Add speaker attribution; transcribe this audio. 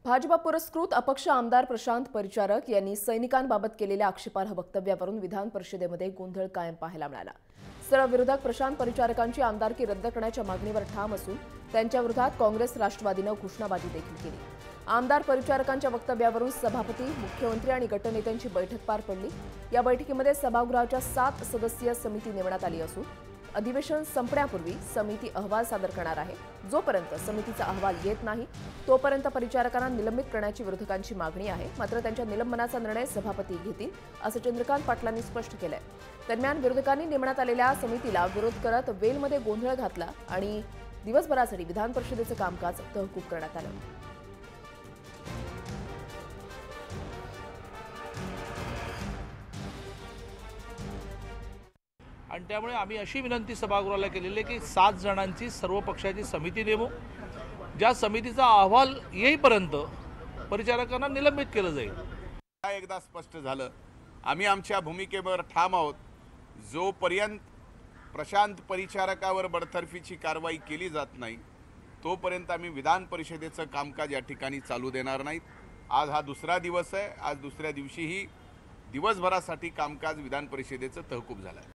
Speaker 1: भाजपा पुरस्कृत अपक्ष आमदार प्रशांत परिचारक यांनी सैनिकांबाबत केलेल्या आक्षेपार्ह वक्तव्यावरून विधान परिषदेमध्ये गोंधळ कायम पाहायला मिळाला। सर्व विरोधक प्रशांत परिचारकांची आमदारकी रद्द करण्याच्या मागणीवर ठाम असून त्यांच्या विरोधात काँग्रेस राष्ट्रवादीनं घोषणाबाजी देखील केली। आमदार परिचारकांच्या वक्तव्यावरून सभापती, मुख्यमंत्री आणि गटनेत्यांची बैठक पार पडली। या बैठकीमध्ये सभागृहाच्या 7 सदस्यीय समिती नेमण्यात आली असून अधिवेशन संपण्यापूर्वी समिती अहवाल सादर करणार आहे। जोपर्यंत समितीचा अहवाल येत नाही तोपर्यंत परिचारकांना निलंबित करण्याची विरोधकांची मागणी आहे। मात्र त्यांच्या निलंबनाचा निर्णय सभापती घेतील असं चंद्रकांत पाटलांनी स्पष्ट केलंय। दरम्यान विरोधकांनी नेमण्यात आलेल्या समितीला विरोध करत वेलमध्ये गोंधळ घातला आणि दिवसभरासाठी विधान परिषदेचं कामकाज तहकूब करण्यात आलं।
Speaker 2: आणि त्यामुळे आम्ही अशी विनंती सभागृहाला केलेली आहे की 7 जणांची सर्व पक्षाची समिती नेमू। ज्या समितीचा अहवाल येईपर्यंत परिचारकांना निलंबित केलं जाईल।
Speaker 3: एकदा स्पष्ट झालं, आम्ही आमच्या भूमिकेवर ठाम आहोत। जोपर्यंत प्रशांत परिचारकावर बडतर्फीची कारवाई केली जात नाही तोपर्यंत आम्ही विधान परिषदेचं कामकाज या ठिकाणी चालू देणार नाहीत। आज हा दुसरा दिवस आहे। आज दुसऱ्या दिवशीही दिवसभरासाठी कामकाज विधान परिषदेचं तहकूब झालं आहे।